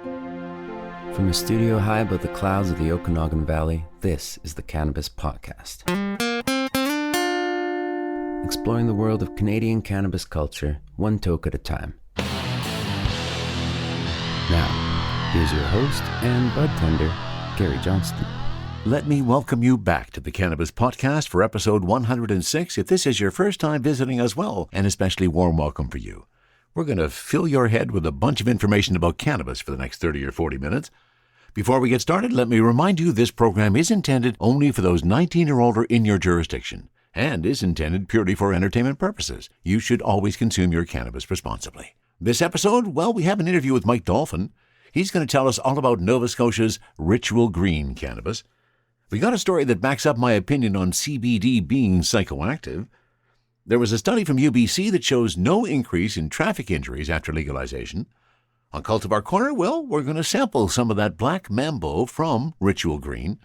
From a studio high above the clouds of the Okanagan Valley, this is the Cannabis Podcast. Exploring the world of Canadian cannabis culture, one toke at a time. Now, here's your host and budtender, Gary Johnston. Let me welcome you back to the Cannabis Podcast for episode 106. If this is your first time visiting us, well, an especially warm welcome for you. We're going to fill your head with a bunch of information about cannabis for the next 30 or 40 minutes. Before we get started, let me remind you this program is intended only for those 19 or older in your jurisdiction and is intended purely for entertainment purposes. You should always consume your cannabis responsibly. This episode, well, we have an interview with Mike Dolphin. He's going to tell us all about Nova Scotia's Ritual Green Cannabis. We got a story that backs up my opinion on CBD being psychoactive. There was a study from UBC that shows no increase in traffic injuries after legalization. On Cultivar Corner, well, we're going to sample some of that black Mambo from Ritual Green.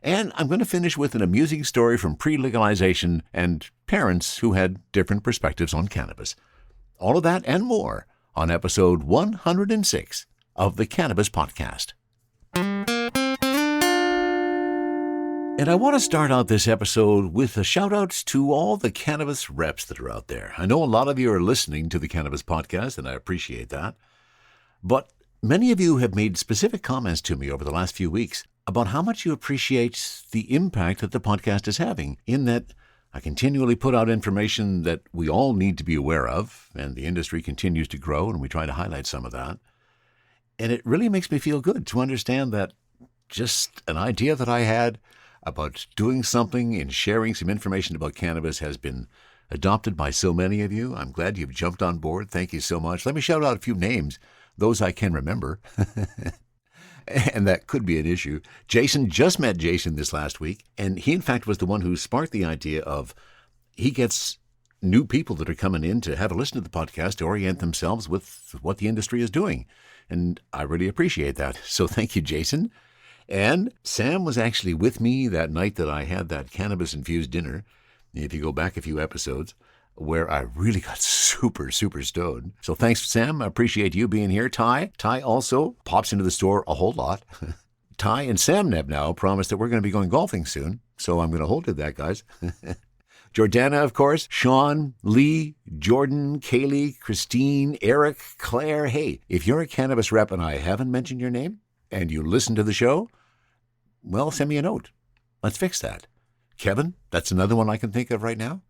And I'm going to finish with an amusing story from pre-legalization and parents who had different perspectives on cannabis. All of that and more on episode 106 of the Cannabis Podcast. And I want to start out this episode with a shout-out to all the cannabis reps that are out there. I know a lot of you are listening to the Cannabis Podcast, and I appreciate that. But many of you have made specific comments to me over the last few weeks about how much you appreciate the impact that the podcast is having, in that I continually put out information that we all need to be aware of, and the industry continues to grow, and we try to highlight some of that. And it really makes me feel good to understand that just an idea that I had about doing something and sharing some information about cannabis has been adopted by so many of you. I'm glad you've jumped on board. Thank you so much. Let me shout out a few names, those I can remember. And that could be an issue. Jason, just met Jason this last week, and he in fact was the one who sparked the idea of, he gets new people that are coming in to have a listen to the podcast to orient themselves with what the industry is doing. And I really appreciate that. So thank you, Jason. And Sam was actually with me that night that I had that cannabis-infused dinner, if you go back a few episodes, where I really got super stoned. So thanks, Sam. I appreciate you being here. Ty also pops into the store a whole lot. Ty and Sam Neb now promised that we're going to be going golfing soon, so I'm going to hold to that, guys. Jordana, of course, Sean, Lee, Jordan, Kaylee, Christine, Eric, Claire. Hey, if you're a cannabis rep and I haven't mentioned your name, and you listen to the show, well, send me a note. Let's fix that. Kevin, that's another one I can think of right now.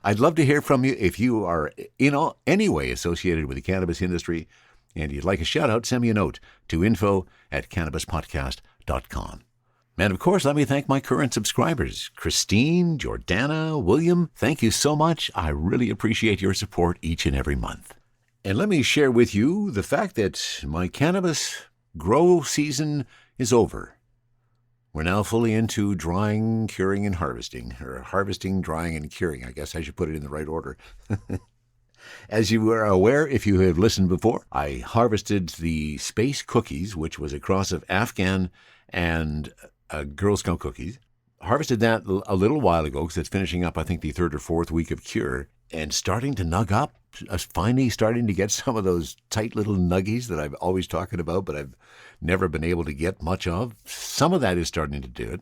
I'd love to hear from you if you are in any way associated with the cannabis industry and you'd like a shout out, send me a note to info@cannabispodcast.com. And of course, let me thank my current subscribers, Christine, Jordana, William. Thank you so much. I really appreciate your support each and every month. And let me share with you the fact that my cannabis grow season is over. We're now fully into drying, curing, and harvesting, or harvesting, drying, and curing. I guess I should put it in the right order. As you are aware, if you have listened before, I harvested the Space Cookies, which was a cross of Afghan and Girl Scout cookies. Harvested that a little while ago because it's finishing up, I think, the third or fourth week of cure and starting to nug up. Finally starting to get some of those tight little nuggies that I've always talking about, but I've never been able to get much of. Some of that is starting to do it.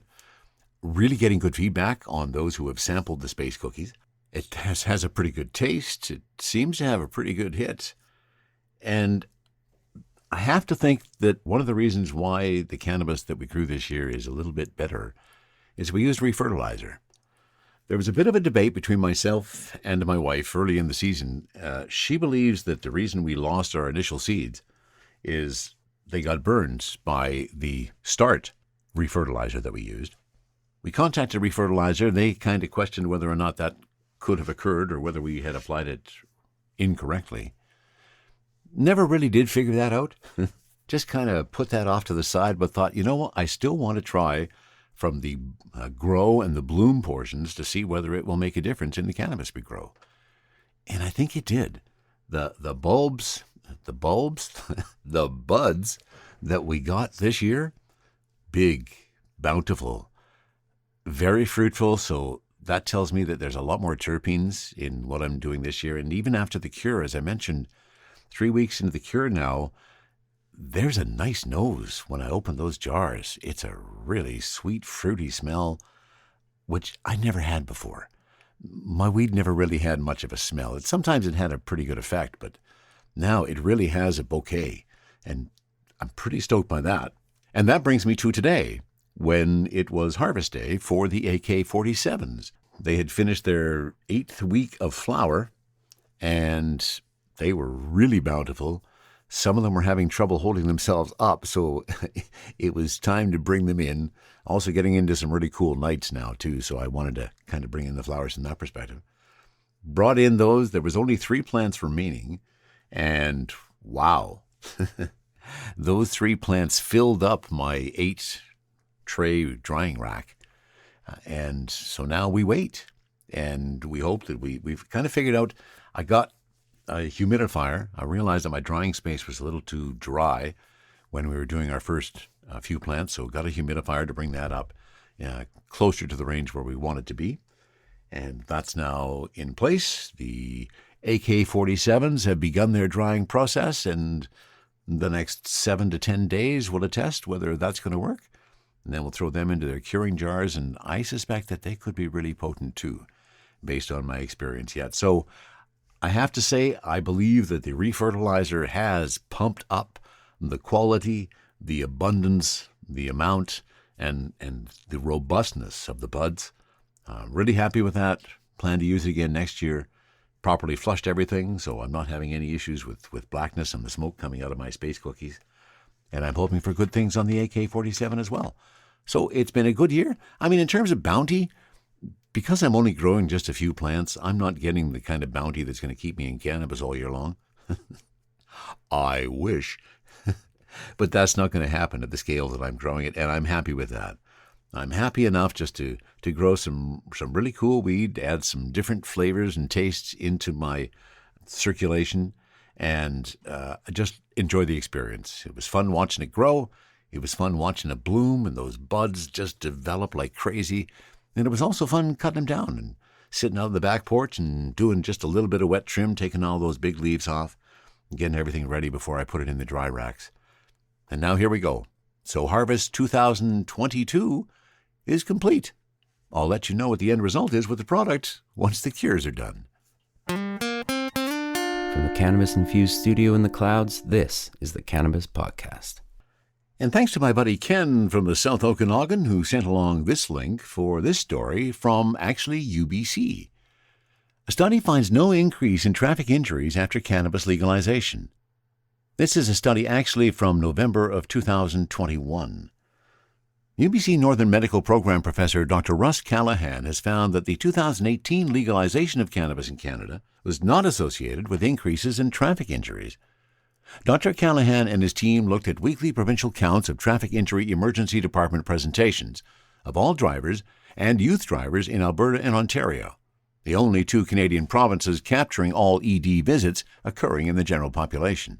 Really getting good feedback on those who have sampled the Space Cookies. It has a pretty good taste. It seems to have a pretty good hit. And I have to think that one of the reasons why the cannabis that we grew this year is a little bit better is we used refertilizer. There was a bit of a debate between myself and my wife early in the season. She believes that the reason we lost our initial seeds is they got burned by the start refertilizer that we used. We contacted refertilizer. They kind of questioned whether or not that could have occurred or whether we had applied it incorrectly. Never really did figure that out. Just kind of put that off to the side, but thought, you know what, I still want to try from the grow and the bloom portions to see whether it will make a difference in the cannabis we grow. And I think it did. The buds that we got this year, big, bountiful, very fruitful. So that tells me that there's a lot more terpenes in what I'm doing this year. And even after the cure, as I mentioned, 3 weeks into the cure now, there's a nice nose when I open those jars. It's a really sweet, fruity smell, which I never had before. My weed never really had much of a smell. Sometimes it had a pretty good effect, but now it really has a bouquet, and I'm pretty stoked by that. And that brings me to today, when it was harvest day for the AK-47s. They had finished their 8th week of flower, and they were really bountiful. Some of them were having trouble holding themselves up, so it was time to bring them in. Also getting into some really cool nights now, too, so I wanted to kind of bring in the flowers from that perspective. Brought in those. There was only 3 plants remaining, and wow. Those 3 plants filled up my 8-tray drying rack. And so now we wait, and we hope that we've kind of figured out. I got a humidifier. I realized that my drying space was a little too dry when we were doing our first few plants, so got a humidifier to bring that up closer to the range where we want it to be. And that's now in place. The AK-47s have begun their drying process, and the next 7 to 10 days will attest whether that's going to work. And then we'll throw them into their curing jars, and I suspect that they could be really potent too, based on my experience yet. So I have to say, I believe that the refertilizer has pumped up the quality, the abundance, the amount, and the robustness of the buds. Really happy with that. Plan to use it again next year. Properly flushed everything, so I'm not having any issues with blackness and the smoke coming out of my space cookies. And I'm hoping for good things on the AK-47 as well. So it's been a good year. I mean, in terms of bounty, because I'm only growing just a few plants, I'm not getting the kind of bounty that's going to keep me in cannabis all year long. I wish. But that's not going to happen at the scale that I'm growing it, and I'm happy with that. I'm happy enough just to grow some really cool weed, add some different flavors and tastes into my circulation, and just enjoy the experience. It was fun watching it grow. It was fun watching it bloom and those buds just develop like crazy. And it was also fun cutting them down and sitting out on the back porch and doing just a little bit of wet trim, taking all those big leaves off, and getting everything ready before I put it in the dry racks. And now here we go. So Harvest 2022 is complete. I'll let you know what the end result is with the product once the cures are done. From the cannabis-infused studio in the clouds, this is the Cannabis Podcast. And thanks to my buddy Ken from the South Okanagan, who sent along this link for this story from actually UBC. A study finds no increase in traffic injuries after cannabis legalization. This is a study actually from November of 2021. UBC Northern Medical Program Professor Dr. Russ Callahan has found that the 2018 legalization of cannabis in Canada was not associated with increases in traffic injuries. Dr. Callahan and his team looked at weekly provincial counts of traffic injury emergency department presentations of all drivers and youth drivers in Alberta and Ontario, the only 2 Canadian provinces capturing all ED visits occurring in the general population.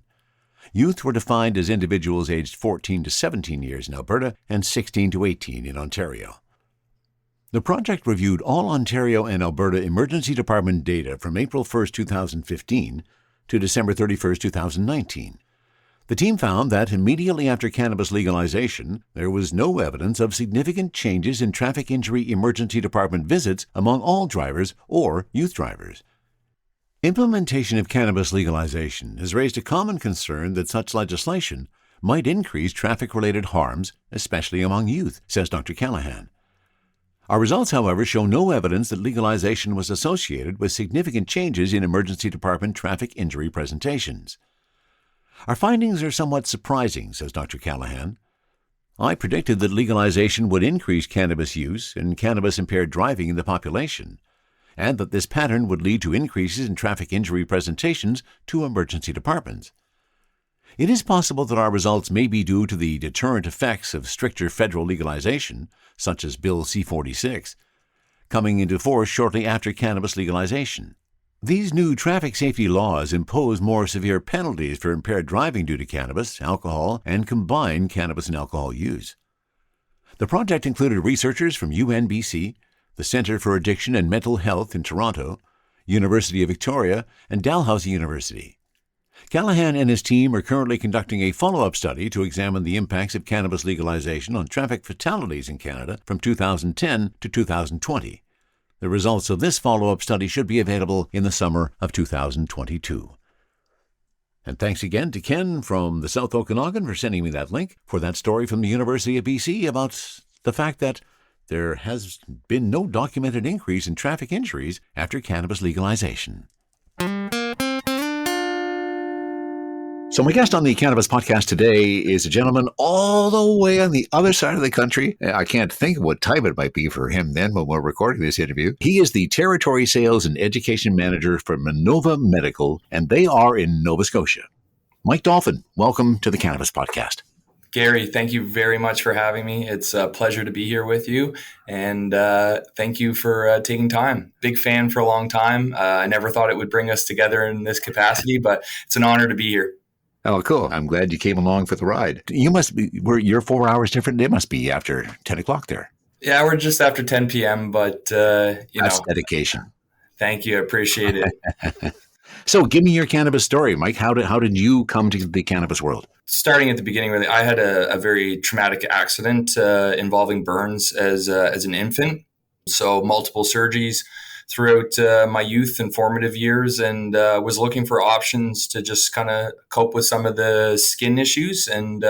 Youth were defined as individuals aged 14 to 17 years in Alberta and 16 to 18 in Ontario. The project reviewed all Ontario and Alberta emergency department data from April 1, 2015 to December 31, 2019. The team found that immediately after cannabis legalization, there was no evidence of significant changes in traffic injury emergency department visits among all drivers or youth drivers. Implementation of cannabis legalization has raised a common concern that such legislation might increase traffic-related harms, especially among youth, says Dr. Callahan. Our results, however, show no evidence that legalization was associated with significant changes in emergency department traffic injury presentations. Our findings are somewhat surprising, says Dr. Callahan. I predicted that legalization would increase cannabis use and cannabis-impaired driving in the population, and that this pattern would lead to increases in traffic injury presentations to emergency departments. It is possible that our results may be due to the deterrent effects of stricter federal legalization, such as Bill C-46, coming into force shortly after cannabis legalization. These new traffic safety laws impose more severe penalties for impaired driving due to cannabis, alcohol, and combined cannabis and alcohol use. The project included researchers from UNBC, the Centre for Addiction and Mental Health in Toronto, University of Victoria, and Dalhousie University. Callahan and his team are currently conducting a follow-up study to examine the impacts of cannabis legalization on traffic fatalities in Canada from 2010 to 2020. The results of this follow-up study should be available in the summer of 2022. And thanks again to Ken from the South Okanagan for sending me that link for that story from the University of BC about the fact that there has been no documented increase in traffic injuries after cannabis legalization. So my guest on the Cannabis Podcast today is a gentleman all the way on the other side of the country. I can't think of what time it might be for him then when we're recording this interview. He is the Territory Sales and Education Manager for Nova Medical, and they are in Nova Scotia. Mike Dolphin, welcome to the Cannabis Podcast. Gary, thank you very much for having me. It's a pleasure to be here with you, and thank you for taking time. Big fan for a long time. I never thought it would bring us together in this capacity, but it's an honor to be here. Oh, cool. I'm glad you came along for the ride. You must be, you're 4 hours different. It must be after 10 o'clock there. Yeah, we're just after 10 p.m., but, That's dedication. Thank you. I appreciate it. So give me your cannabis story, Mike. How did you come to the cannabis world? Starting at the beginning, really, I had a very traumatic accident involving burns as an infant. So multiple surgeries throughout my youth and formative years, and was looking for options to just kind of cope with some of the skin issues, and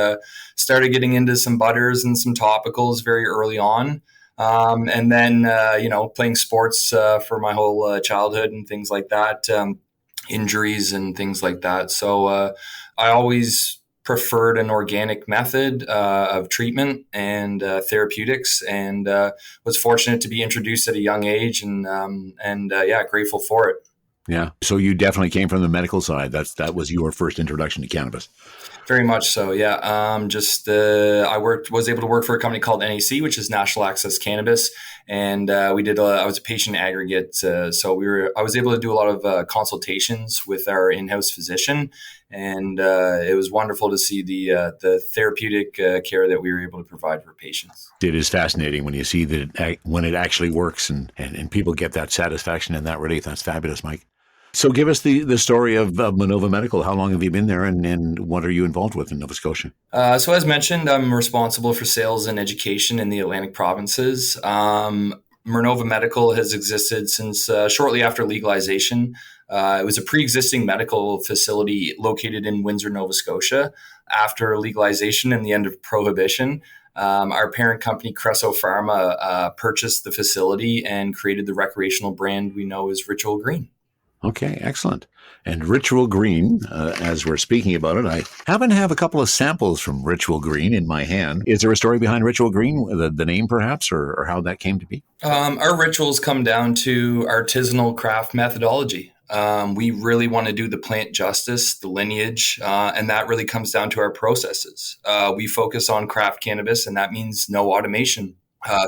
started getting into some butters and some topicals very early on. And then, playing sports for my whole childhood and things like that, injuries and things like that. So I always preferred an organic method of treatment and therapeutics, and was fortunate to be introduced at a young age, and grateful for it. Yeah. So you definitely came from the medical side. That was your first introduction to cannabis. Very much so. Yeah. I was able to work for a company called NAC, which is National Access Cannabis. And I was a patient aggregate. So I was able to do a lot of consultations with our in-house physician. And it was wonderful to see the therapeutic care that we were able to provide for patients. It is fascinating when you see that when it actually works and people get that satisfaction and that relief. That's fabulous, Mike. So give us the story of Nova Medical. How long have you been there, and what are you involved with in Nova Scotia? So as mentioned, I'm responsible for sales and education in the Atlantic provinces. Nova Medical has existed since shortly after legalization. It was a pre-existing medical facility located in Windsor, Nova Scotia. After legalization and the end of prohibition, our parent company, Cresso Pharma, purchased the facility and created the recreational brand we know as Ritual Green. Okay, excellent. And Ritual Green, as we're speaking about it, I happen to have a couple of samples from Ritual Green in my hand. Is there a story behind Ritual Green, the name perhaps, or how that came to be? Our rituals come down to artisanal craft methodology. We really want to do the plant justice, the lineage, and that really comes down to our processes. We focus on craft cannabis, and that means no automation.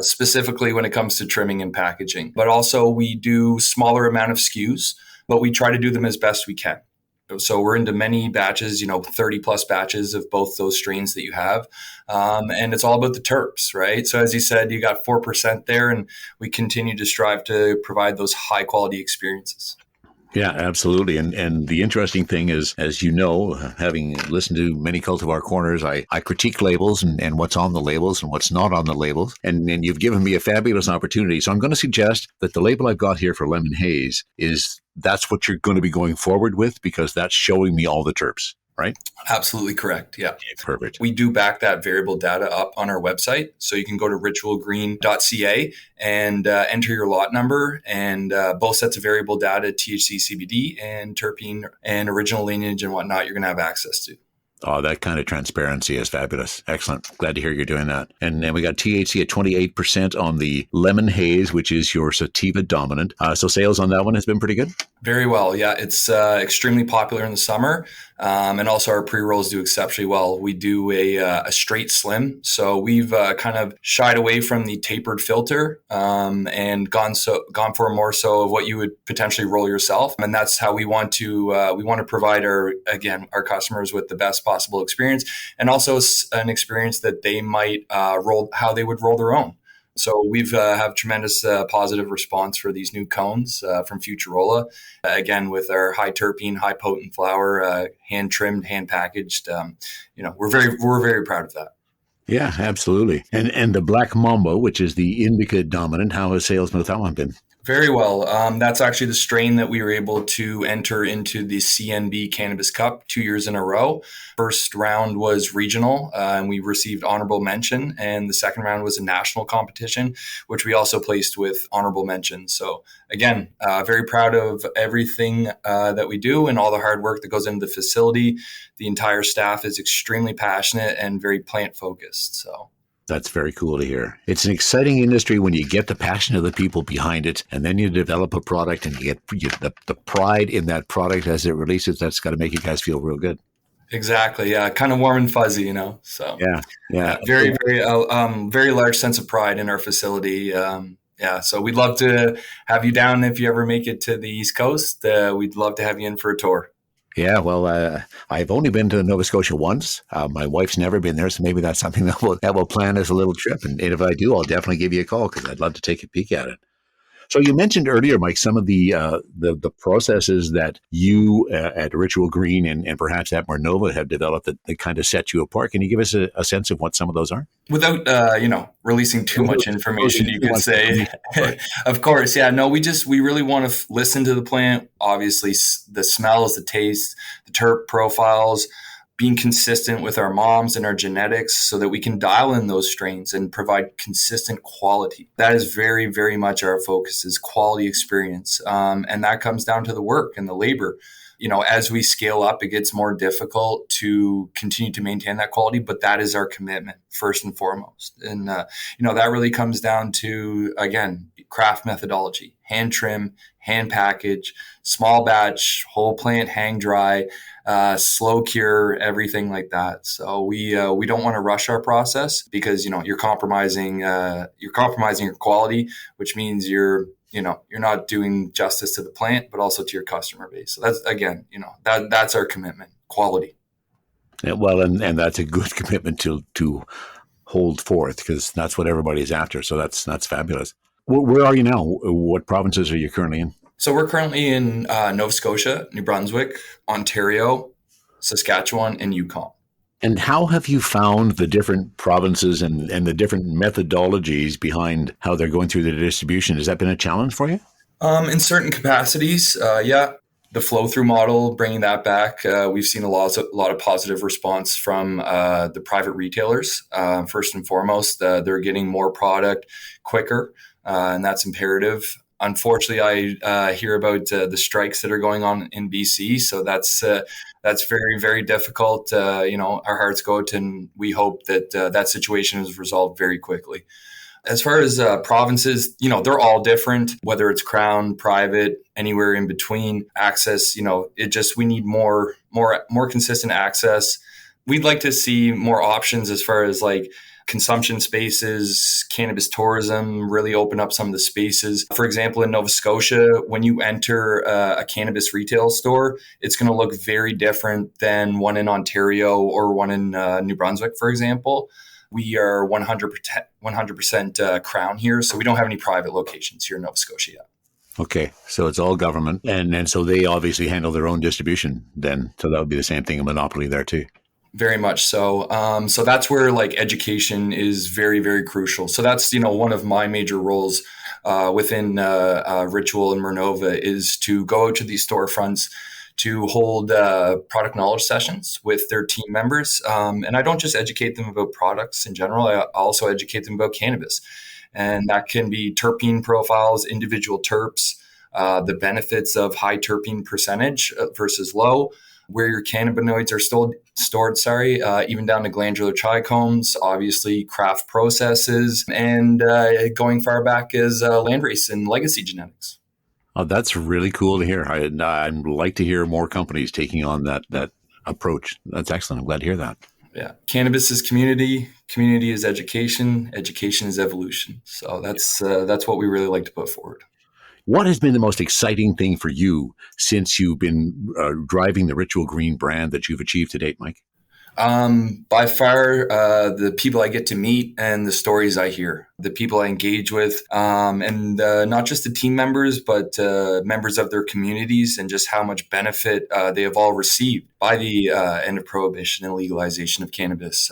Specifically when it comes to trimming and packaging. But also we do smaller amount of SKUs, but we try to do them as best we can. So we're into many batches, 30 plus batches of both those strains that you have. And it's all about the terps, right? So as you said, you got 4% there, and we continue to strive to provide those high quality experiences. Yeah, absolutely. And the interesting thing is, as you know, having listened to many Cultivar Corners, I critique labels and what's on the labels and what's not on the labels. And you've given me a fabulous opportunity. So I'm going to suggest that the label I've got here for Lemon Haze that's what you're going to be going forward with, because that's showing me all the terps, right? Absolutely correct. Yeah. Perfect. We do back that variable data up on our website. So you can go to ritualgreen.ca and enter your lot number, and both sets of variable data, THC, CBD, and terpene and original lineage and whatnot, you're going to have access to. Oh, that kind of transparency is fabulous. Excellent. Glad to hear you're doing that. And then we got THC at 28% on the Lemon Haze, which is your sativa dominant. So sales on that one has been pretty good? Very well. Yeah, it's extremely popular in the summer. And also our pre-rolls do exceptionally well. We do a straight slim. So we've kind of shied away from the tapered filter and gone for more so of what you would potentially roll yourself. And that's how we want to provide our customers with the best possible experience, and also an experience that they might how they would roll their own. So we've have tremendous positive response for these new cones from Futurola. Again, with our high terpene, high potent flower, hand trimmed, hand packaged. We're very proud of that. Yeah, absolutely. And the Black Mambo, which is the indica dominant, how has sales with that one been? Very well. That's actually the strain that we were able to enter into the CNB Cannabis Cup 2 years in a row. First round was regional, and we received honorable mention. And the second round was a national competition, which we also placed with honorable mention. So again, very proud of everything that we do and all the hard work that goes into the facility. The entire staff is extremely passionate and very plant focused. So. That's very cool to hear. It's an exciting industry when you get the passion of the people behind it, and then you develop a product and you get the pride in that product as it releases. That's got to make you guys feel real good. Exactly. Yeah. Kind of warm and fuzzy, So yeah. Very, very large sense of pride in our facility. So we'd love to have you down if you ever make it to the East Coast. We'd love to have you in for a tour. Yeah, well, I've only been to Nova Scotia once. My wife's never been there, so maybe that's something that we'll plan as a little trip. And if I do, I'll definitely give you a call because I'd love to take a peek at it. So you mentioned earlier, Mike, some of the processes that you at Ritual Green and perhaps at Nova have developed that kind of set you apart. Can you give us a sense of what some of those are? Without, releasing too much information, you could say. Of course, yeah. No, we really want to listen to the plant. Obviously, the smells, the taste, the terp profiles, being consistent with our moms and our genetics so that we can dial in those strains and provide consistent quality. That is very, very much our focus is quality experience. And that comes down to the work and the labor. As we scale up, it gets more difficult to continue to maintain that quality, but that is our commitment first and foremost. And, that really comes down to, again, craft methodology, hand trim, hand package, small batch, whole plant, hang dry, slow cure, everything like that. So we don't want to rush our process because, you're compromising your quality, which means you're not doing justice to the plant, but also to your customer base. So that's, again, that's our commitment, quality. Yeah, well, and that's a good commitment to hold forth because that's what everybody's after. So that's fabulous. Where are you now? What provinces are you currently in? So we're currently in Nova Scotia, New Brunswick, Ontario, Saskatchewan, and Yukon. And how have you found the different provinces and the different methodologies behind how they're going through the distribution? Has that been a challenge for you? In certain capacities, yeah. The flow-through model, bringing that back, we've seen a lot of positive response from the private retailers. First and foremost, they're getting more product quicker, and that's imperative. Unfortunately, I hear about the strikes that are going on in BC, so that's very, very difficult. Our hearts go out, and we hope that that situation is resolved very quickly. As far as provinces, they're all different, whether it's Crown, private, anywhere in between. Access, we need more consistent access. We'd like to see more options as far as like consumption spaces, cannabis tourism, really open up some of the spaces. For example, in Nova Scotia, when you enter a cannabis retail store, it's going to look very different than one in Ontario or one in New Brunswick, for example. We are 100% Crown here, so we don't have any private locations here in Nova Scotia yet. Okay, so it's all government, and so they obviously handle their own distribution then, so that would be the same thing, a monopoly there too. Very much so. So that's where like education is very, very crucial. So that's, one of my major roles within Ritual and Nova is to go out to these storefronts to hold product knowledge sessions with their team members. And I don't just educate them about products in general, I also educate them about cannabis. And that can be terpene profiles, individual terps, the benefits of high terpene percentage versus low, where your cannabinoids are stored, even down to glandular trichomes, obviously craft processes, and going far back as landrace and legacy genetics. Oh, that's really cool to hear. I'd like to hear more companies taking on that approach. That's excellent. I'm glad to hear that. Yeah. Cannabis is community. Community is education. Education is evolution. So that's what we really like to put forward. What has been the most exciting thing for you since you've been driving the Ritual Green brand that you've achieved to date, Mike? By far, the people I get to meet and the stories I hear, the people I engage with, and not just the team members, but members of their communities, and just how much benefit they have all received by the end of prohibition and legalization of cannabis.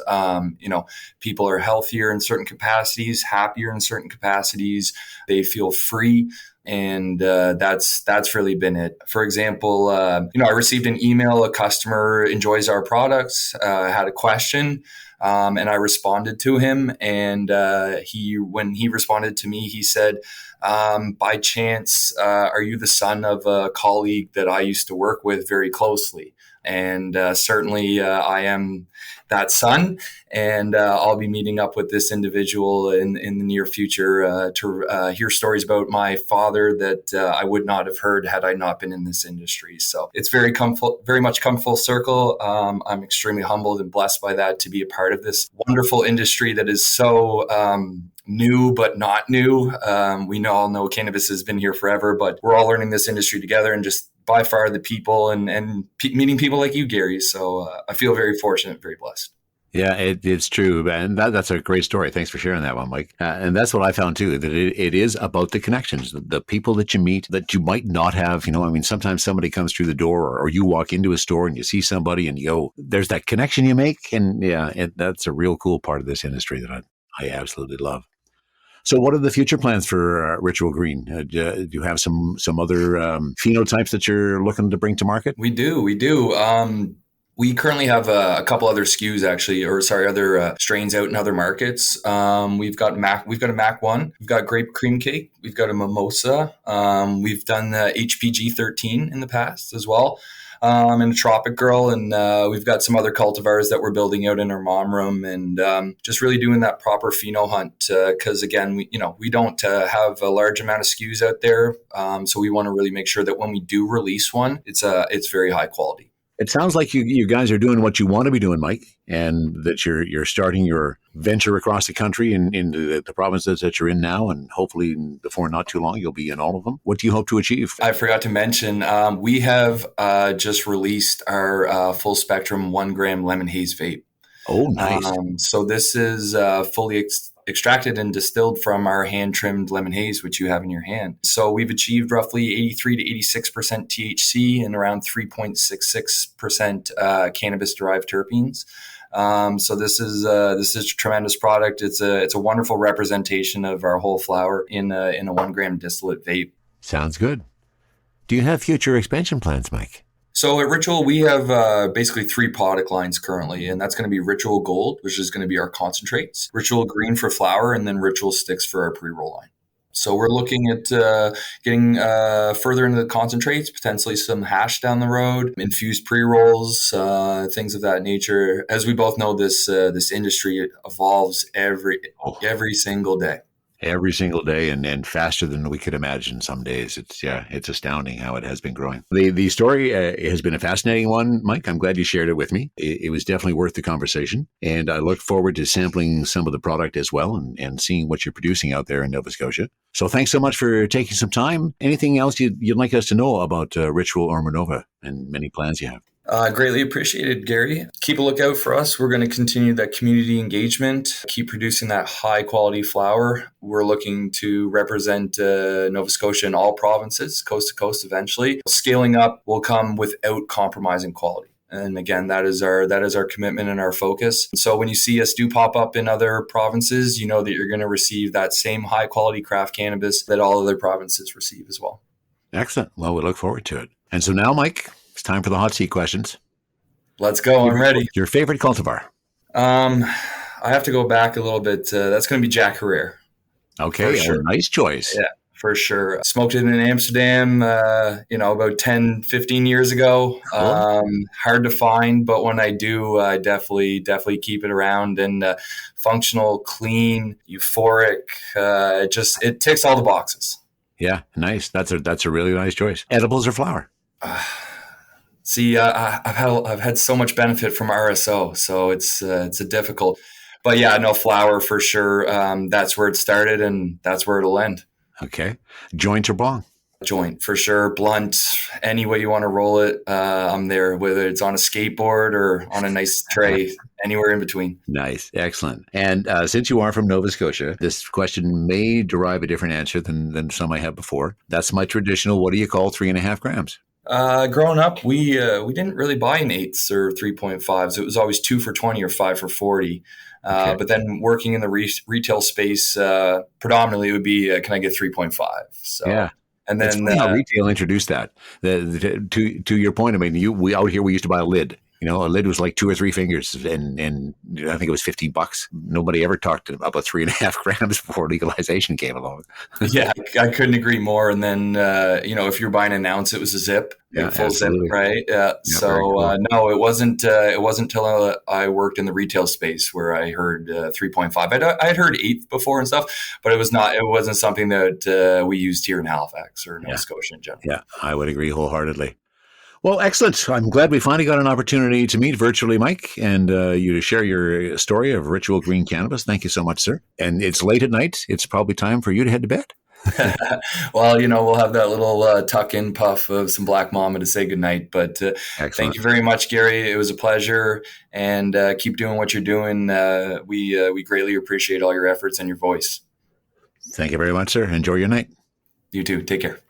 People are healthier in certain capacities, happier in certain capacities. They feel free. And that's really been it. For example, I received an email. A customer enjoys our products, had a question, and I responded to him. And when he responded to me, he said, "By chance, are you the son of a colleague that I used to work with very closely?" And certainly, I am that son, and I'll be meeting up with this individual in the near future to hear stories about my father that I would not have heard had I not been in this industry. So it's very much come full circle. I'm extremely humbled and blessed by that, to be a part of this wonderful industry that is so new but not new. We all know cannabis has been here forever, but we're all learning this industry together, and just by far the people and meeting people like you, Gary. So I feel very fortunate, very blessed. Yeah, it's true. And that's a great story. Thanks for sharing that one, Mike. And that's what I found too, that it is about the connections, the people that you meet that you might not have, sometimes somebody comes through the door, or you walk into a store and you see somebody and you go, there's that connection you make. And that's a real cool part of this industry that I absolutely love. So what are the future plans for Ritual Green? Do you have some other phenotypes that you're looking to bring to market? We do. We currently have a couple other SKUs other strains out in other markets. We've got a Mac 1, we've got grape cream cake, we've got a mimosa. We've done the HPG 13 in the past as well. And a Tropic Girl, and we've got some other cultivars that we're building out in our mom room, and just really doing that proper pheno hunt, because again, we don't have a large amount of SKUs out there, so we want to really make sure that when we do release one, it's very high quality. It sounds like you guys are doing what you want to be doing, Mike, and that you're starting your venture across the country and into the provinces that you're in now, and hopefully before not too long, you'll be in all of them. What do you hope to achieve? I forgot to mention, we have just released our full spectrum 1 gram lemon haze vape. Oh, nice. So this is fully extracted and distilled from our hand-trimmed lemon haze, which you have in your hand. So we've achieved roughly 83 to 86% THC and around 3.66% cannabis-derived terpenes. So this is a tremendous product. It's a wonderful representation of our whole flower in a 1 gram distillate vape. Sounds good. Do you have future expansion plans, Mike? So at Ritual, we have basically 3 product lines currently, and that's going to be Ritual Gold, which is going to be our concentrates, Ritual Green for flower, and then Ritual Sticks for our pre-roll line. So we're looking at getting further into the concentrates, potentially some hash down the road, infused pre-rolls, things of that nature. As we both know, this industry evolves every single day. Every single day, and faster than we could imagine some days. It's astounding how it has been growing. The story has been a fascinating one, Mike. I'm glad you shared it with me. It was definitely worth the conversation, and I look forward to sampling some of the product as well and seeing what you're producing out there in Nova Scotia. So thanks so much for taking some time. Anything else you'd like us to know about Ritual or Nova and many plans you have? Greatly appreciated, Gary. Keep a lookout for us. We're going to continue that community engagement, keep producing that high quality flower. We're looking to represent Nova Scotia in all provinces, coast to coast eventually. Scaling up will come without compromising quality. And again, that is our commitment and our focus. So when you see us do pop up in other provinces, you know that you're going to receive that same high quality craft cannabis that all other provinces receive as well. Excellent. Well, we look forward to it. And so now, Mike, it's time for the hot seat questions. Let's go. I'm ready. Your favorite cultivar? I have to go back a little bit. That's going to be Jack Herrera. Okay, sure. Nice choice. Yeah, for sure. Smoked it in Amsterdam, about 10, 15 years ago. Cool. Hard to find, but when I do, I definitely keep it around. And functional, clean, euphoric. It ticks all the boxes. Yeah, nice. That's a really nice choice. Edibles or flower? See, I've had so much benefit from RSO, so it's a difficult. But yeah, no, flower for sure. That's where it started, and that's where it'll end. Okay. Joint or bong? Joint for sure. Blunt, any way you want to roll it. I'm there, whether it's on a skateboard or on a nice tray, anywhere in between. Nice. Excellent. And since you are from Nova Scotia, this question may derive a different answer than some I have before. That's my traditional, what do you call 3.5 grams? Growing up, we didn't really buy an eighths or 3.5s. It was always 2 for 20 or 5 for 40. Okay. But then working in the retail space, predominantly it would be, can I get 3.5? So, Yeah. and It's then funny how retail introduced that. To your point, I mean, we out here we used to buy a lid. A lid was like 2 or 3 fingers, and I think it was $15. Nobody ever talked about 3.5 grams before legalization came along. yeah, I couldn't agree more. And then if you're buying an ounce, it was a zip, Yeah, full absolutely. zip, right? Yeah, very cool. No, it wasn't. It wasn't until I worked in the retail space where I heard 3.5. I'd heard eighth before and stuff, but it was not. It wasn't something that we used here in Halifax or Nova Scotia in general. Yeah, I would agree wholeheartedly. Well, excellent. I'm glad we finally got an opportunity to meet virtually, Mike, and you to share your story of Ritual Green Cannabis. Thank you so much, sir. And it's late at night. It's probably time for you to head to bed. Well, we'll have that little tuck-in puff of some Black Mama to say goodnight. But thank you very much, Gary. It was a pleasure, and keep doing what you're doing. We greatly appreciate all your efforts and your voice. Thank you very much, sir. Enjoy your night. You too. Take care.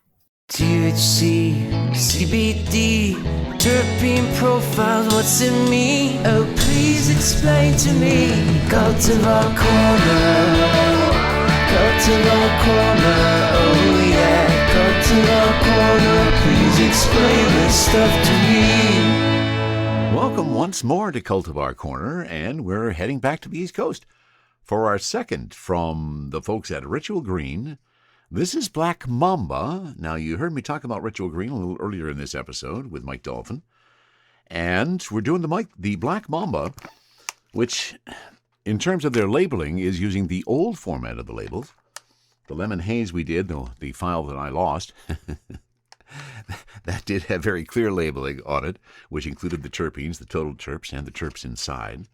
THC, CBD, terpene profiles, what's in me? Oh, please explain to me. Cultivar Corner, Cultivar Corner, oh yeah. Cultivar Corner, please explain this stuff to me. Welcome once more to Cultivar Corner, and we're heading back to the East Coast for our second from the folks at Ritual Green. This is Black Mamba. Now, you heard me talk about Ritual Green a little earlier in this episode with Mike Dolphin. And we're doing the Black Mamba, which, in terms of their labeling, is using the old format of the labels. The Lemon Haze we did, the file that I lost, that did have very clear labeling on it, which included the terpenes, the total terps, and the terps inside.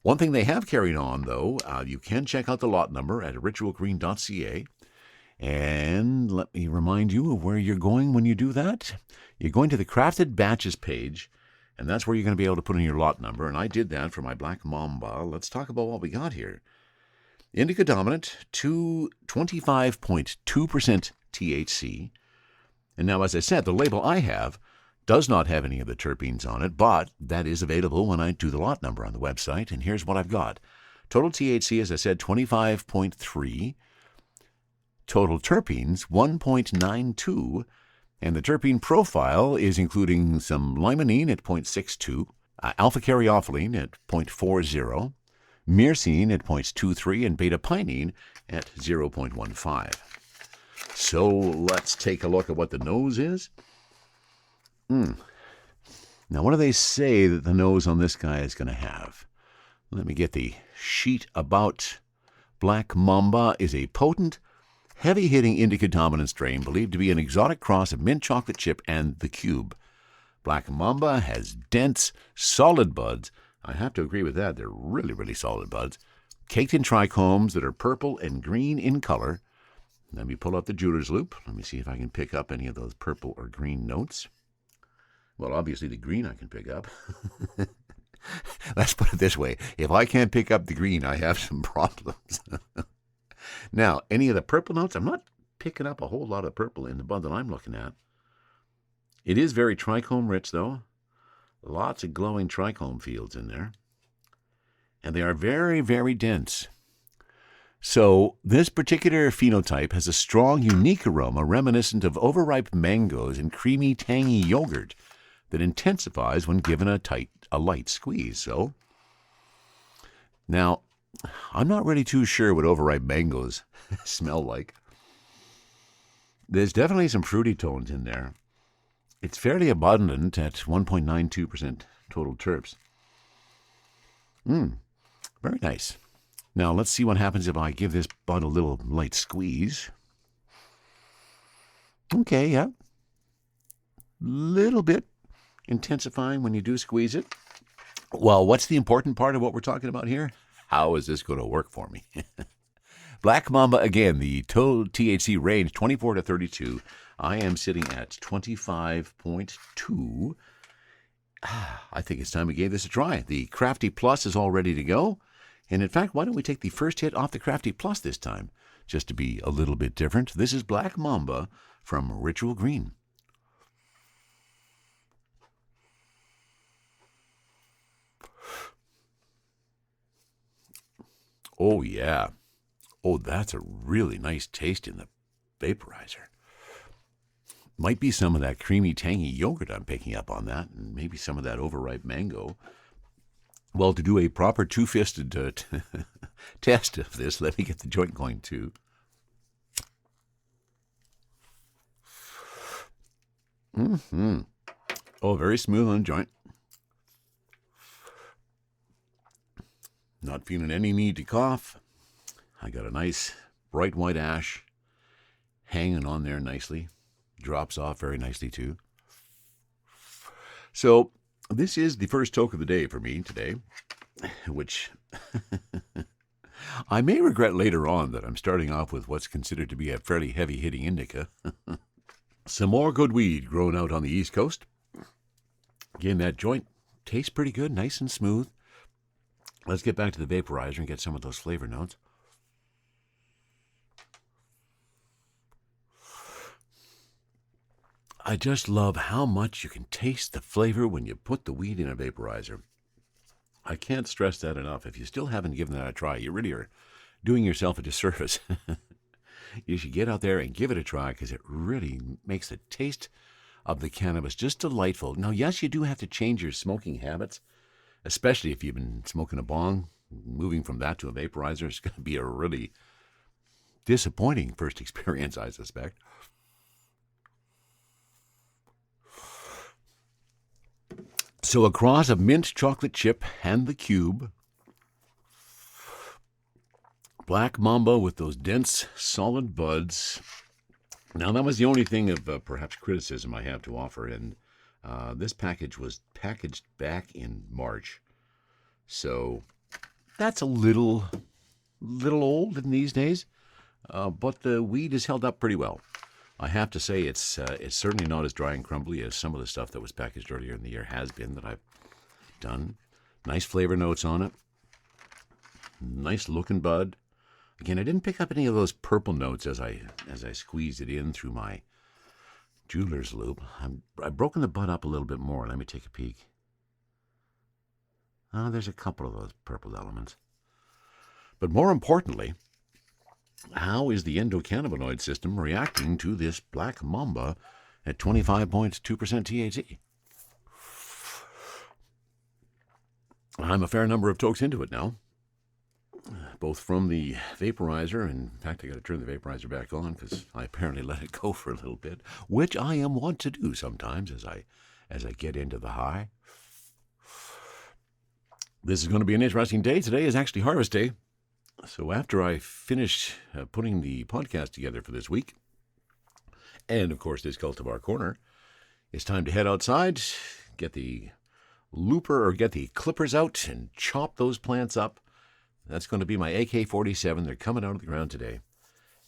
One thing they have carried on, though, you can check out the lot number at ritualgreen.ca. And let me remind you of where you're going when you do that. You're going to the Crafted Batches page, and that's where you're going to be able to put in your lot number. And I did that for my Black Mamba. Let's talk about what we got here. Indica dominant, 25.2% THC. And now, as I said, the label I have does not have any of the terpenes on it, but that is available when I do the lot number on the website. And here's what I've got. Total THC, as I said, 25.3. Total terpenes, 1.92, and the terpene profile is including some limonene at 0.62, alpha-caryophyllene at 0.40, myrcene at 0.23, and beta-pinene at 0.15. So let's take a look at what the nose is. Now, what do they say that the nose on this guy is going to have? Let me get the sheet about. Black Mamba is a potent, heavy-hitting indica dominant strain believed to be an exotic cross of mint chocolate chip and the cube. Black Mamba has dense, solid buds. I have to agree with that. They're really, really solid buds. Caked in trichomes that are purple and green in color. Let me pull up the jeweler's loop. Let me see if I can pick up any of those purple or green notes. Well, obviously the green I can pick up. Let's put it this way. If I can't pick up the green, I have some problems. Now, any of the purple notes, I'm not picking up a whole lot of purple in the bud that I'm looking at. It is very trichome rich, though. Lots of glowing trichome fields in there. And they are very, very dense. So this particular phenotype has a strong, unique aroma reminiscent of overripe mangoes and creamy, tangy yogurt that intensifies when given a light squeeze. So, now, I'm not really too sure what overripe mangoes smell like. There's definitely some fruity tones in there. It's fairly abundant at 1.92% total terps. Very nice. Now, let's see what happens if I give this bud a little light squeeze. Okay, yeah. Little bit intensifying when you do squeeze it. Well, what's the important part of what we're talking about here? How is this going to work for me? Black Mamba, again, the total THC range, 24 to 32. I am sitting at 25.2. I think it's time we gave this a try. The Crafty Plus is all ready to go. And in fact, why don't we take the first hit off the Crafty Plus this time, just to be a little bit different. This is Black Mamba from Ritual Green. Oh, yeah. Oh, that's a really nice taste in the vaporizer. Might be some of that creamy, tangy yogurt I'm picking up on that, and maybe some of that overripe mango. Well, to do a proper two-fisted test of this, let me get the joint going too. Oh, very smooth on the joint. Not feeling any need to cough. I got a nice bright white ash hanging on there nicely. Drops off very nicely too. So this is the first toke of the day for me today, which I may regret later on that I'm starting off with what's considered to be a fairly heavy-hitting indica. Some more good weed grown out on the East Coast. Again, that joint tastes pretty good, nice and smooth. Let's get back to the vaporizer and get some of those flavor notes. I just love how much you can taste the flavor when you put the weed in a vaporizer. I can't stress that enough. If you still haven't given that a try, you really are doing yourself a disservice. You should get out there and give it a try because it really makes the taste of the cannabis just delightful. Now, yes, you do have to change your smoking habits, especially if you've been smoking a bong. Moving from that to a vaporizer is going to be a really disappointing first experience, I suspect. So a cross of mint chocolate chip and the cube. Black Mambo with those dense, solid buds. Now, that was the only thing of perhaps criticism I have to offer, and this package was packaged back in March. So that's a little old in these days, but the weed has held up pretty well. I have to say it's certainly not as dry and crumbly as some of the stuff that was packaged earlier in the year has been that I've done. Nice flavor notes on it. Nice looking bud. Again, I didn't pick up any of those purple notes as I squeezed it in through my jeweler's loop. I've broken the bud up a little bit more. Let me take a peek. Oh, there's a couple of those purple elements. But more importantly, how is the endocannabinoid system reacting to this Black Mamba at 25.2% THC? I'm a fair number of tokes into it now, both from the vaporizer, and in fact, I got to turn the vaporizer back on because I apparently let it go for a little bit, which I am wont to do sometimes as I get into the high. This is going to be an interesting day. Today is actually harvest day. So after I finish putting the podcast together for this week, and of course this Cultivar Corner, it's time to head outside, get the looper or get the clippers out and chop those plants up. That's going to be my AK-47. They're coming out of the ground today.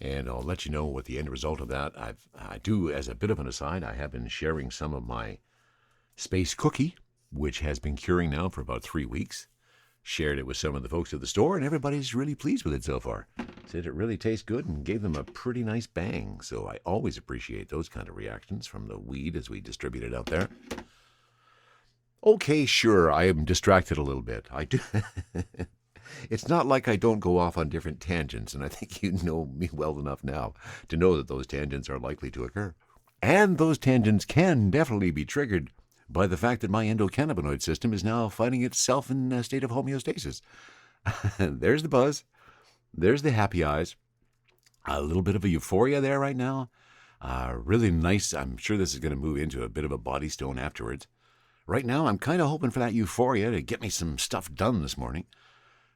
And I'll let you know what the end result of that. I do, as a bit of an aside, I have been sharing some of my space cookie, which has been curing now for about 3 weeks. Shared it with some of the folks at the store, and everybody's really pleased with it so far. Said it really tastes good and gave them a pretty nice bang. So I always appreciate those kind of reactions from the weed as we distribute it out there. Okay, sure, I am distracted a little bit. I do. It's not like I don't go off on different tangents, and I think you know me well enough now to know that those tangents are likely to occur. And those tangents can definitely be triggered by the fact that my endocannabinoid system is now finding itself in a state of homeostasis. There's the buzz. There's the happy eyes. A little bit of a euphoria there right now. Really nice. I'm sure this is going to move into a bit of a body stone afterwards. Right now, I'm kind of hoping for that euphoria to get me some stuff done this morning.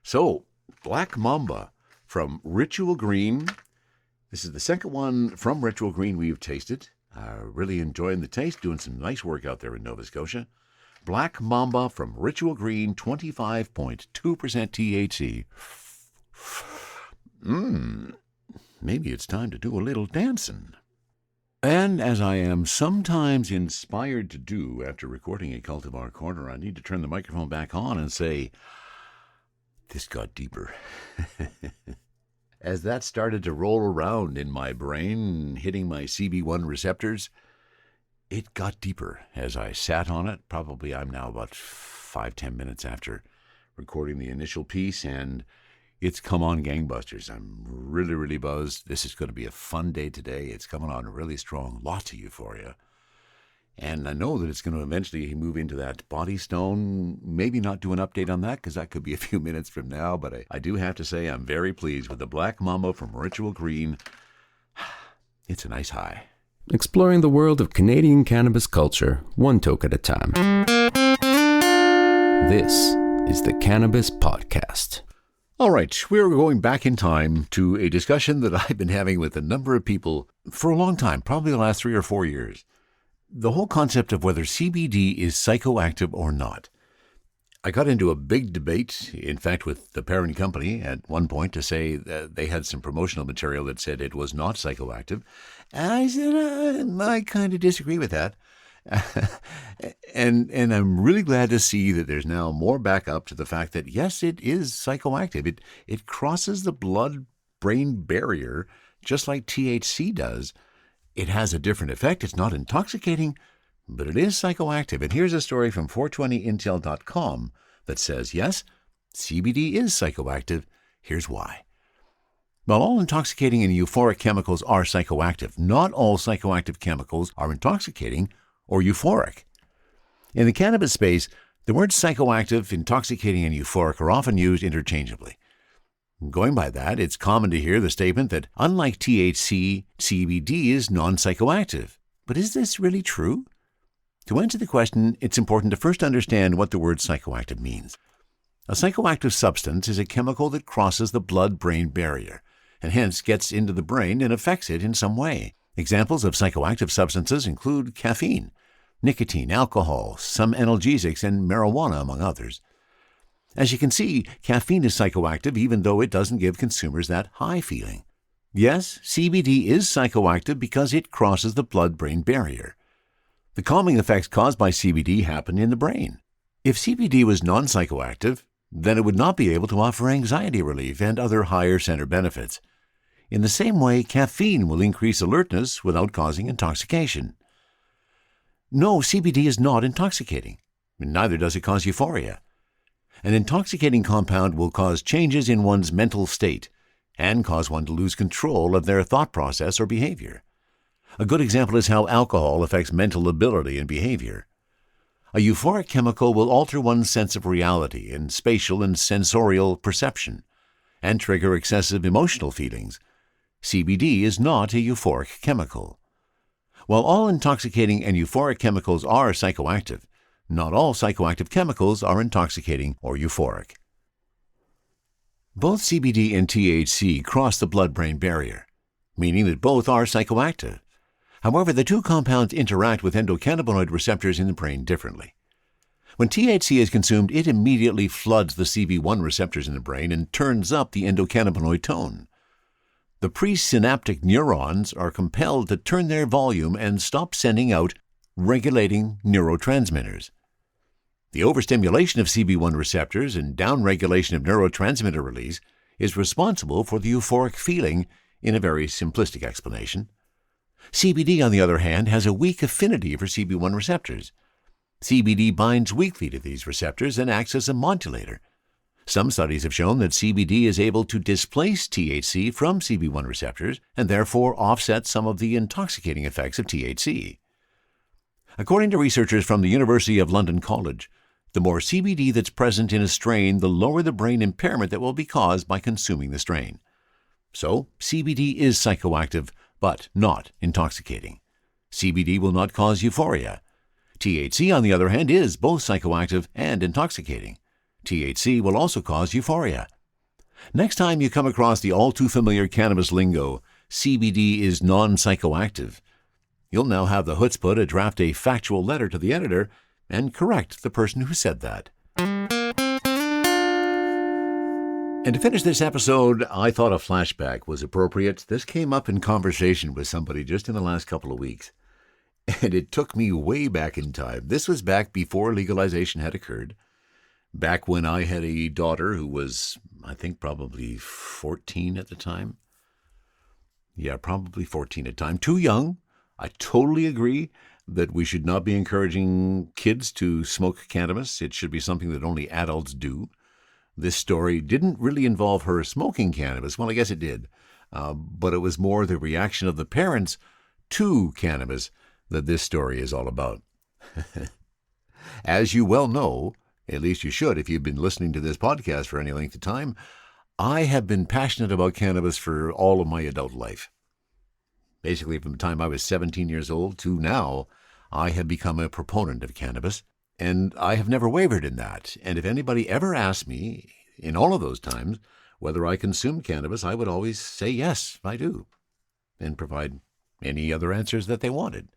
So, Black Mamba from Ritual Green. This is the second one from Ritual Green we've tasted. Really enjoying the taste, doing some nice work out there in Nova Scotia. Black Mamba from Ritual Green, 25.2% THC. Maybe it's time to do a little dancing. And as I am sometimes inspired to do after recording a Cultivar Corner, I need to turn the microphone back on and say, this got deeper. As that started to roll around in my brain, hitting my CB1 receptors, it got deeper as I sat on it. Probably I'm now about 5-10 minutes after recording the initial piece, and it's come on gangbusters. I'm really, really buzzed. This is going to be a fun day today. It's coming on really strong, lots of euphoria. And I know that it's going to eventually move into that body stone. Maybe not do an update on that because that could be a few minutes from now. But I do have to say I'm very pleased with the Black Mambo from Ritual Green. It's a nice high. Exploring the world of Canadian cannabis culture, one toke at a time. This is the Cannabis Podcast. All right, we're going back in time to a discussion that I've been having with a number of people for a long time, probably the last 3 or 4 years. The whole concept of whether CBD is psychoactive or not. I got into a big debate, in fact, with the parent company at one point to say that they had some promotional material that said it was not psychoactive. And I said, I kind of disagree with that. and I'm really glad to see that there's now more backup to the fact that, yes, it is psychoactive. It crosses the blood-brain barrier just like THC does. It has a different effect. It's not intoxicating, but it is psychoactive. And here's a story from 420intel.com that says, yes, CBD is psychoactive. Here's why. While all intoxicating and euphoric chemicals are psychoactive, not all psychoactive chemicals are intoxicating or euphoric. In the cannabis space, the words psychoactive, intoxicating, and euphoric are often used interchangeably. Going by that, it's common to hear the statement that, unlike THC, CBD is non-psychoactive. But is this really true? To answer the question, it's important to first understand what the word psychoactive means. A psychoactive substance is a chemical that crosses the blood-brain barrier, and hence gets into the brain and affects it in some way. Examples of psychoactive substances include caffeine, nicotine, alcohol, some analgesics, and marijuana, among others. As you can see, caffeine is psychoactive even though it doesn't give consumers that high feeling. Yes, CBD is psychoactive because it crosses the blood-brain barrier. The calming effects caused by CBD happen in the brain. If CBD was non-psychoactive, then it would not be able to offer anxiety relief and other higher center benefits. In the same way, caffeine will increase alertness without causing intoxication. No, CBD is not intoxicating. Neither does it cause euphoria. An intoxicating compound will cause changes in one's mental state and cause one to lose control of their thought process or behavior. A good example is how alcohol affects mental ability and behavior. A euphoric chemical will alter one's sense of reality and spatial and sensorial perception and trigger excessive emotional feelings. CBD is not a euphoric chemical. While all intoxicating and euphoric chemicals are psychoactive, not all psychoactive chemicals are intoxicating or euphoric. Both CBD and THC cross the blood-brain barrier, meaning that both are psychoactive. However, the two compounds interact with endocannabinoid receptors in the brain differently. When THC is consumed, it immediately floods the CB1 receptors in the brain and turns up the endocannabinoid tone. The presynaptic neurons are compelled to turn their volume and stop sending out regulating neurotransmitters. The overstimulation of CB1 receptors and downregulation of neurotransmitter release is responsible for the euphoric feeling in a very simplistic explanation. CBD, on the other hand, has a weak affinity for CB1 receptors. CBD binds weakly to these receptors and acts as a modulator. Some studies have shown that CBD is able to displace THC from CB1 receptors and therefore offset some of the intoxicating effects of THC. According to researchers from the University of London College, the more CBD that's present in a strain, the lower the brain impairment that will be caused by consuming the strain. So, CBD is psychoactive, but not intoxicating. CBD will not cause euphoria. THC, on the other hand, is both psychoactive and intoxicating. THC will also cause euphoria. Next time you come across the all-too-familiar cannabis lingo, CBD is non-psychoactive, you'll now have the chutzpah to draft a factual letter to the editor and correct the person who said that. And to finish this episode, I thought a flashback was appropriate. This came up in conversation with somebody just in the last couple of weeks. And it took me way back in time. This was back before legalization had occurred. Back when I had a daughter who was, I think, probably 14 at the time. Yeah, probably 14 at the time. Too young. I totally agree that we should not be encouraging kids to smoke cannabis. It should be something that only adults do. This story didn't really involve her smoking cannabis. Well, I guess it did. But it was more the reaction of the parents to cannabis that this story is all about. As you well know, at least you should if you've been listening to this podcast for any length of time, I have been passionate about cannabis for all of my adult life. Basically, from the time I was 17 years old to now, I have become a proponent of cannabis, and I have never wavered in that. And if anybody ever asked me in all of those times whether I consume cannabis, I would always say, yes, I do, and provide any other answers that they wanted.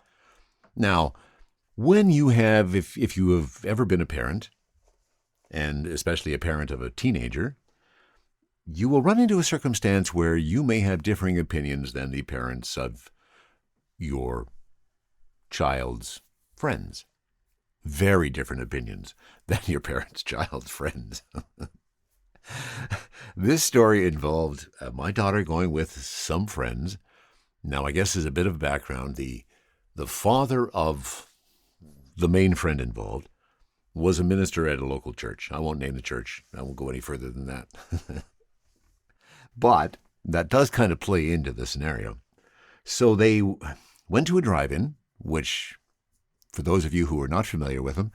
Now, when you have, if you have ever been a parent, and especially a parent of a teenager, you will run into a circumstance where you may have differing opinions than the parents of your child's friends. Very different opinions than your parents' child's friends. This story involved my daughter going with some friends. Now, I guess as a bit of background, the father of the main friend involved was a minister at a local church. I won't name the church. I won't go any further than that. But that does kind of play into the scenario. So they went to a drive-in, which, for those of you who are not familiar with them,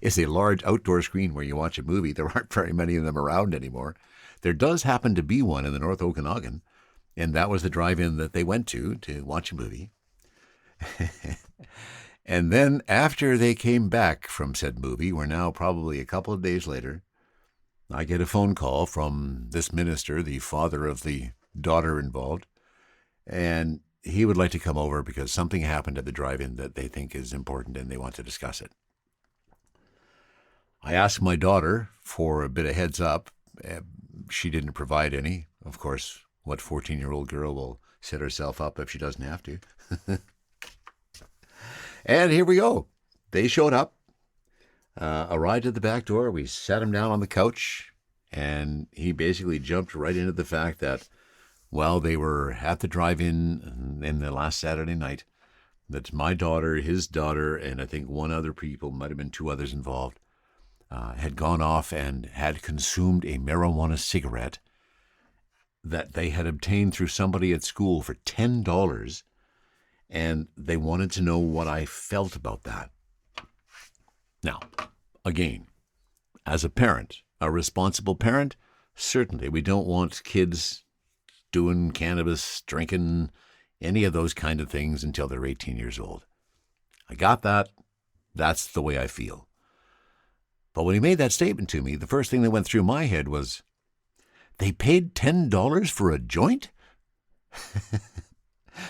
is a large outdoor screen where you watch a movie. There aren't very many of them around anymore. There does happen to be one in the North Okanagan, and that was the drive-in that they went to watch a movie. And then after they came back from said movie, we're now probably a couple of days later, I get a phone call from this minister, the father of the daughter involved, and he would like to come over because something happened at the drive-in that they think is important and they want to discuss it. I asked my daughter for a bit of heads up. She didn't provide any. Of course, what 14-year-old girl will set herself up if she doesn't have to? And here we go. They showed up, arrived at the back door. We sat him down on the couch, and he basically jumped right into the fact that while they were at the drive-in in the last Saturday night, that my daughter, his daughter, and I think one other people, might have been two others involved, had gone off and had consumed a marijuana cigarette that they had obtained through somebody at school for $10. And they wanted to know what I felt about that. Now, again, as a parent, a responsible parent, certainly we don't want kids doing cannabis, drinking, any of those kind of things until they're 18 years old. I got that. That's the way I feel. But when he made that statement to me, the first thing that went through my head was, they paid $10 for a joint?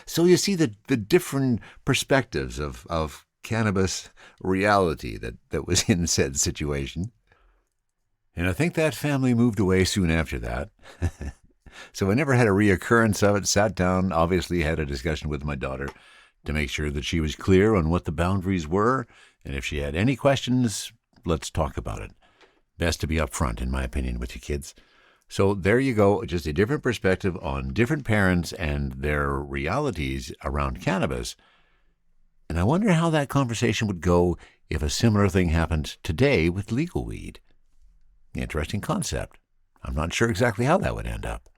So you see the different perspectives of cannabis reality that was in said situation. And I think that family moved away soon after that. So I never had a reoccurrence of it. Sat down, obviously had a discussion with my daughter to make sure that she was clear on what the boundaries were. And if she had any questions, let's talk about it. Best to be upfront, in my opinion, with your kids. So there you go, just a different perspective on different parents and their realities around cannabis. And I wonder how that conversation would go if a similar thing happened today with legal weed. Interesting concept. I'm not sure exactly how that would end up.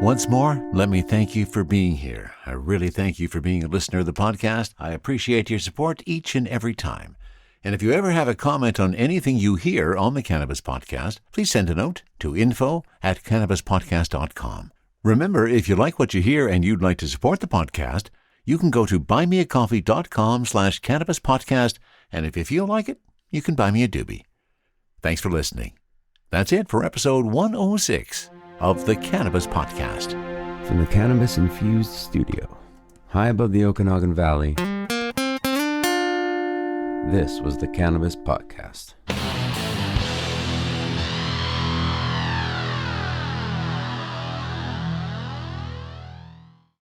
Once more, let me thank you for being here. I really thank you for being a listener of the podcast. I appreciate your support each and every time. And if you ever have a comment on anything you hear on the Cannabis Podcast, please send a note to info@cannabispodcast.com. Remember, if you like what you hear and you'd like to support the podcast, you can go to buymeacoffee.com/cannabispodcast, and if you feel like it, you can buy me a doobie. Thanks for listening. That's it for episode 106 of the Cannabis Podcast. From the cannabis-infused studio, high above the Okanagan Valley, this was the Cannabis Podcast.